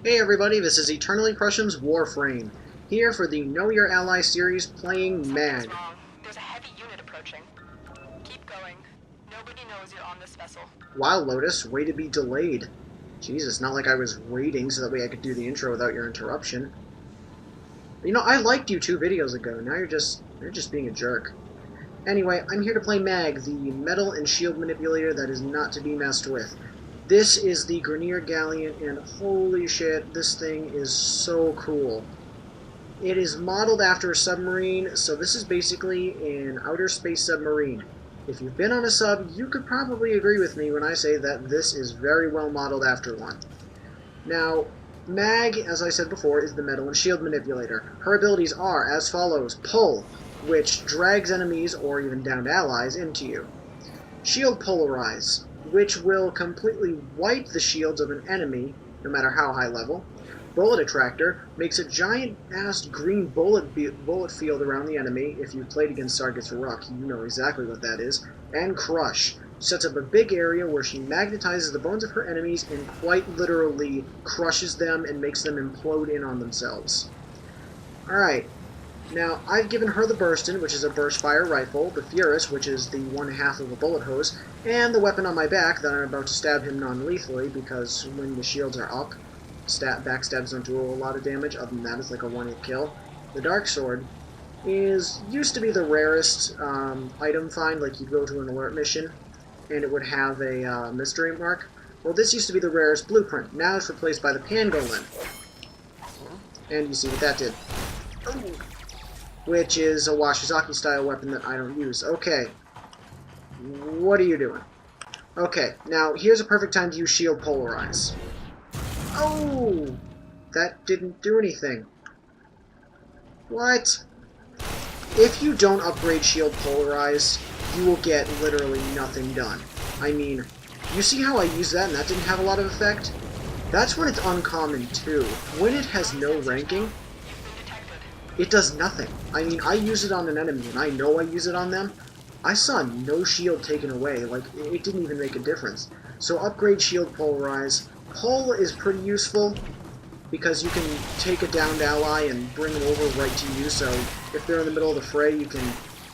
Hey everybody, this is Eternally Prussian's Warframe, here for the Know Your Ally series playing MAG. Something's wrong. There's a heavy unit approaching. Keep going. Nobody knows you're on this vessel. Wow, Lotus, way to be delayed. Jesus, not like I was waiting so that way I could do the intro without your interruption. You know, I liked you 2 videos ago, now you're just being a jerk. Anyway, I'm here to play MAG, the metal and shield manipulator that is not to be messed with. This is the Grineer galleon, and holy shit, this thing is so cool. It is modeled after a submarine, so this is basically an outer space submarine. If you've been on a sub, you could probably agree with me when I say that this is very well modeled after one. Now, MAG, as I said before, is the metal and shield manipulator. Her abilities are as follows: Pull, which drags enemies or even downed allies into you. Shield Polarize, which will completely wipe the shields of an enemy, no matter how high level. Bullet Attractor makes a giant-ass green bullet field around the enemy. If you've played against Sargus Rock, you know exactly what that is. And Crush sets up a big area where she magnetizes the bones of her enemies and quite literally crushes them and makes them implode in on themselves. Alright, now I've given her the Burstin, which is a burst fire rifle, the Furus, which is the 1/2 of a bullet hose, and the weapon on my back that I'm about to stab him non-lethally, because when the shields are up, backstabs don't do a lot of damage. Other than that, it's like a 1-hit kill. The Dark Sword used to be the rarest item find, like you'd go to an alert mission, and it would have a mystery mark. Well, this used to be the rarest blueprint. Now it's replaced by the Pangolin. And you see what that did. Ooh. Which is a Washizaki-style weapon that I don't use. Okay. What are you doing? Okay, now here's a perfect time to use Shield Polarize. Oh! That didn't do anything. What? If you don't upgrade Shield Polarize, you will get literally nothing done. I mean, you see how I used that and that didn't have a lot of effect? That's when it's uncommon too. When it has no ranking, it does nothing. I mean, I use it on an enemy and I know I use it on them. I saw no shield taken away, like, it didn't even make a difference. So upgrade Shield Polarize. Pull is pretty useful, because you can take a downed ally and bring them over right to you, so if they're in the middle of the fray, you can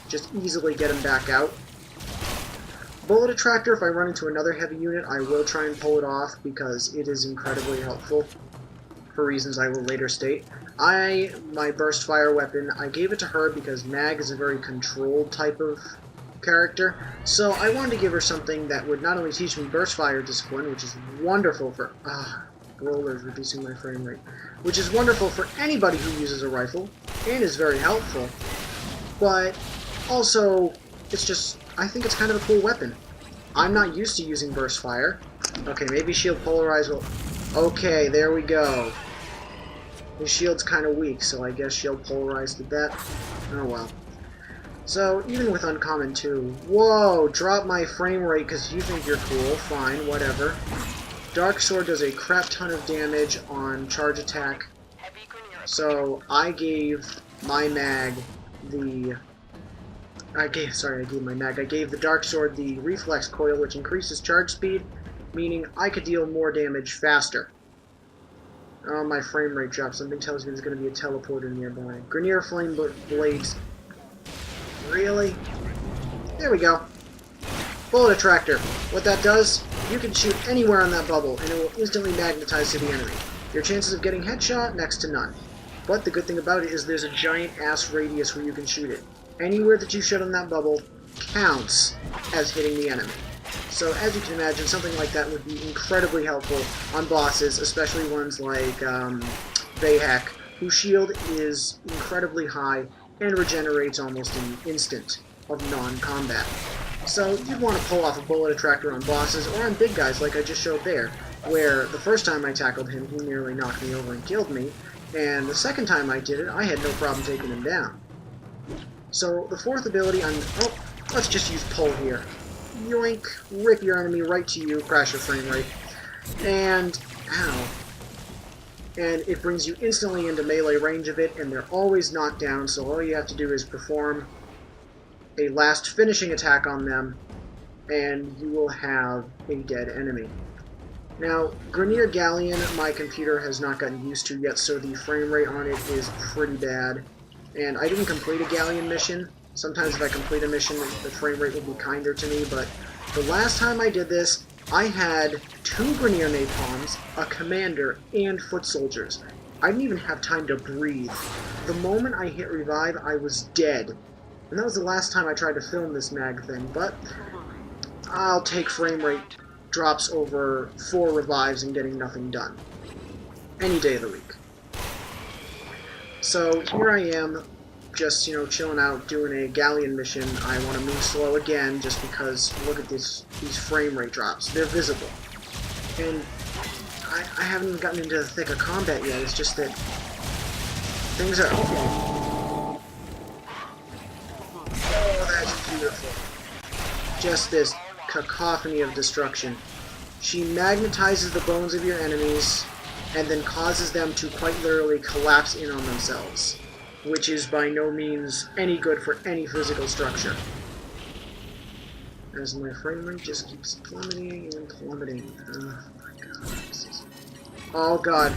just easily get them back out. Bullet Attractor, if I run into another heavy unit, I will try and pull it off, because it is incredibly helpful, for reasons I will later state. My burst fire weapon, I gave it to her because MAG is a very controlled type of character, so I wanted to give her something that would not only teach me burst fire discipline, which is wonderful for rollers reducing my frame rate, which is wonderful for anybody who uses a rifle and is very helpful, but also I think it's kind of a cool weapon. I'm not used to using burst fire. Okay, maybe Shield Polarize will... Okay, there we go. His shield's kind of weak, so I guess Shield Polarize did that. Oh well. So, even with Uncommon 2, whoa, drop my frame rate because you think you're cool, fine, whatever. Dark Sword does a crap ton of damage on charge attack, so I gave my mag I gave the Dark Sword the Reflex Coil, which increases charge speed, meaning I could deal more damage faster. Oh, my frame rate dropped. Something tells me there's going to be a teleporter nearby. Grineer Flame Blades. Really? There we go. Bullet Attractor. What that does, you can shoot anywhere on that bubble, and it will instantly magnetize to the enemy. Your chances of getting headshot, next to none. But the good thing about it is there's a giant-ass radius where you can shoot it. Anywhere that you shoot on that bubble counts as hitting the enemy. So, as you can imagine, something like that would be incredibly helpful on bosses, especially ones like Vahak, whose shield is incredibly high and regenerates almost in an instant of non-combat. So you'd want to pull off a Bullet Attractor on bosses or on big guys like I just showed there, where the first time I tackled him, he nearly knocked me over and killed me, and the second time I did it, I had no problem taking him down. So the fourth ability, let's just use Pull here. Yoink, rip your enemy right to you, crash your frame rate, and it brings you instantly into melee range of it, and they're always knocked down, so all you have to do is perform a last finishing attack on them, and you will have a dead enemy. Now, Grineer Galleon, my computer has not gotten used to yet, so the frame rate on it is pretty bad. And I didn't complete a Galleon mission. Sometimes if I complete a mission, the frame rate will be kinder to me, but the last time I did this, I had 2 Grineer napalms, a commander, and foot soldiers. I didn't even have time to breathe. The moment I hit revive, I was dead. And that was the last time I tried to film this mag thing, but I'll take frame rate drops over 4 revives and getting nothing done. Any day of the week. So here I am, just, chilling out, doing a Galleon mission. I want to move slow again, just because, look at these frame rate drops. They're visible. And I haven't even gotten into the thick of combat yet, it's just that things are... Oh, that's beautiful. Just this cacophony of destruction. She magnetizes the bones of your enemies, and then causes them to quite literally collapse in on themselves, which is by no means any good for any physical structure. As my frame rate just keeps plummeting and plummeting. Oh my god. Oh god.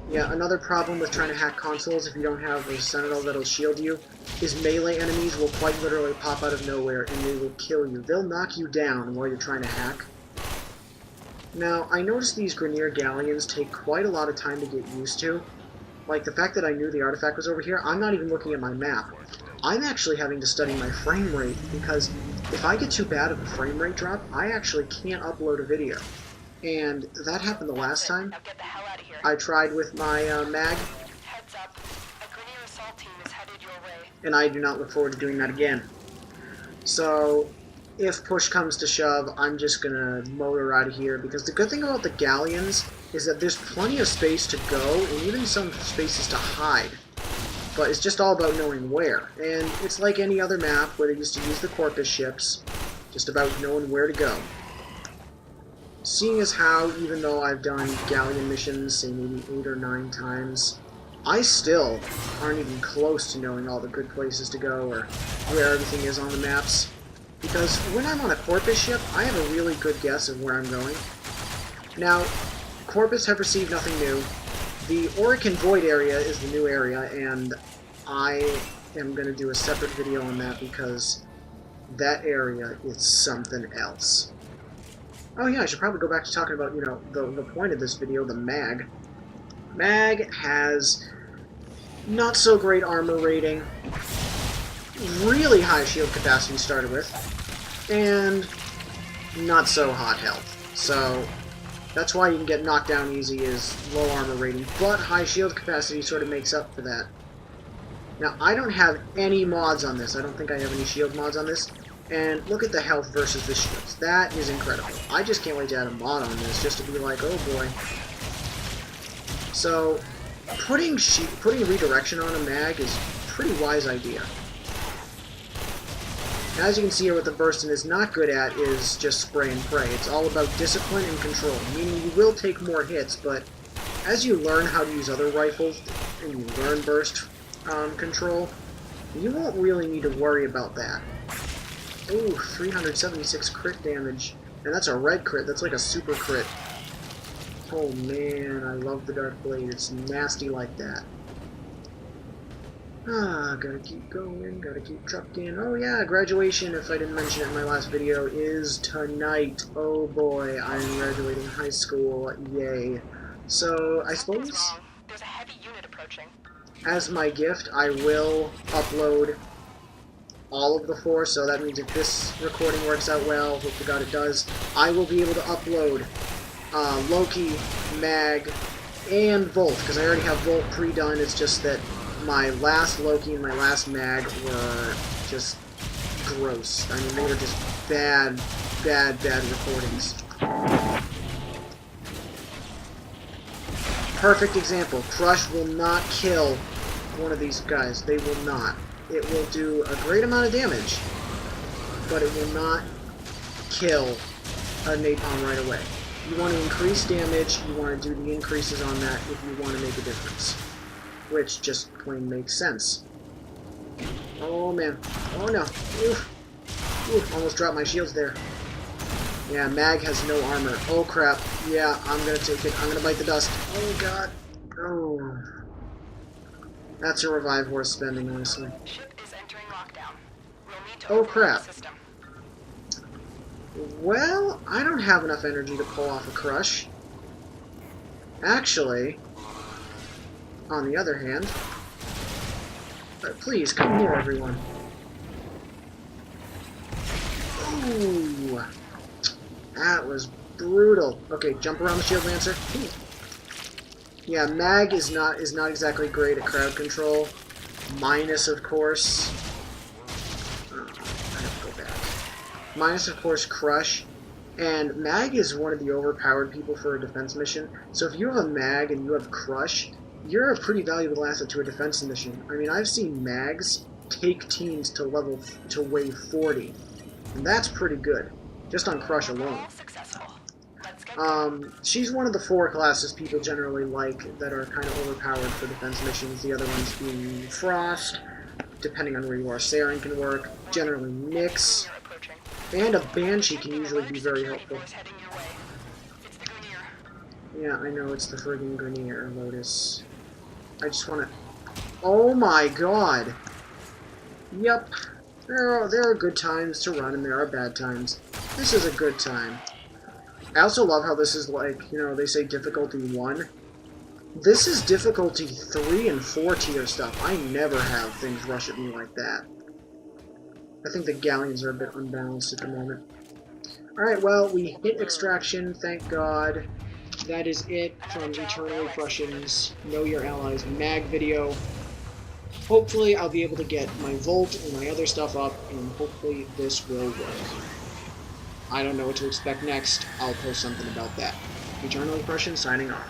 Yeah, another problem with trying to hack consoles if you don't have a Sentinel that'll shield you is melee enemies will quite literally pop out of nowhere and they will kill you. They'll knock you down while you're trying to hack. Now, I noticed these Grineer Galleons take quite a lot of time to get used to. Like, the fact that I knew the artifact was over here, I'm not even looking at my map. I'm actually having to study my frame rate, because if I get too bad of a frame rate drop, I actually can't upload a video. And that happened the last time. Now get the hell out of here. I tried with my mag, Heads up. A Grineer assault team is headed your way. and I do not look forward to doing that again. So, if push comes to shove, I'm just gonna motor out of here, because the good thing about the Galleons is that there's plenty of space to go, and even some spaces to hide. But it's just all about knowing where. And it's like any other map where they used to use the Corpus ships, just about knowing where to go. Seeing as how, even though I've done Galleon missions, say maybe 8 or 9 times, I still aren't even close to knowing all the good places to go or where everything is on the maps. Because when I'm on a Corpus ship, I have a really good guess of where I'm going. Now, Corpus have received nothing new. The Orican Void area is the new area, and I am going to do a separate video on that because that area is something else. Oh yeah, I should probably go back to talking about, the point of this video, the mag. Mag has not so great armor rating, really high shield capacity started with, and not so hot health. So that's why you can get knocked down easy is low armor rating, but high shield capacity sort of makes up for that. Now, I don't have any mods on this. I don't think I have any shield mods on this. And look at the health versus the shields. That is incredible. I just can't wait to add a mod on this, just to be like, oh boy. So, putting redirection on a mag is a pretty wise idea. As you can see here, what the Burston is not good at is just spray and pray. It's all about discipline and control, meaning you will take more hits, but as you learn how to use other rifles, and you learn burst control, you won't really need to worry about that. Ooh, 376 crit damage. And that's a red crit, that's like a super crit. Oh man, I love the Dark Blade, it's nasty like that. Ah, gotta keep going, gotta keep trucking. Oh yeah, graduation, if I didn't mention it in my last video, is tonight. Oh boy, I'm graduating high school, yay. So, I suppose, There's a heavy unit approaching. as my gift, I will upload all of the 4, so that means if this recording works out well, hope to God it does, I will be able to upload Loki, Mag, and Volt, because I already have Volt pre-done. It's just that my last Loki and my last Mag were just gross. I mean, they were just bad recordings. Perfect example. Crush will not kill one of these guys. They will not. It will do a great amount of damage, but it will not kill a napalm right away. You want to increase damage, you want to do the increases on that if you want to make a difference. Which just plain makes sense. Oh man. Oh no. Oof. Oof, almost dropped my shields there. Yeah, Mag has no armor. Oh crap. Yeah, I'm gonna take it. I'm gonna bite the dust. Oh god. Oh. That's a revive worth spending, honestly. Ship is entering lockdown. We'll need to Oh override crap. the system. Well, I don't have enough energy to pull off a crush. Actually, on the other hand... please, come here, everyone. Ooh. That was brutal. Okay, jump around the shield lancer. Ooh. Yeah, Mag is not exactly great at crowd control. Minus, of course... I have to go back. Minus, of course, Crush. And Mag is one of the overpowered people for a defense mission. So if you have a Mag and you have Crush, you're a pretty valuable asset to a defense mission. I mean, I've seen Mags take teams to wave 40. And that's pretty good. Just on Crush alone. She's one of the 4 classes people generally like that are kind of overpowered for defense missions. The other ones being Frost, depending on where you are, Saren can work, generally Nyx, and a Banshee can usually be very helpful. Yeah, I know, it's the friggin' Grineer, Lotus. I just wanna... Oh my god! Yep. There are good times to run, and there are bad times. This is a good time. I also love how this is like, you know, they say difficulty 1. This is difficulty 3 and 4 tier stuff. I never have things rush at me like that. I think the galleons are a bit unbalanced at the moment. Alright, well, we hit extraction, thank God. That is it from Eternally Prussian's Know Your Allies mag video. Hopefully I'll be able to get my Volt and my other stuff up, and hopefully this will work. I don't know what to expect next. I'll post something about that. Eternally Prussian signing off.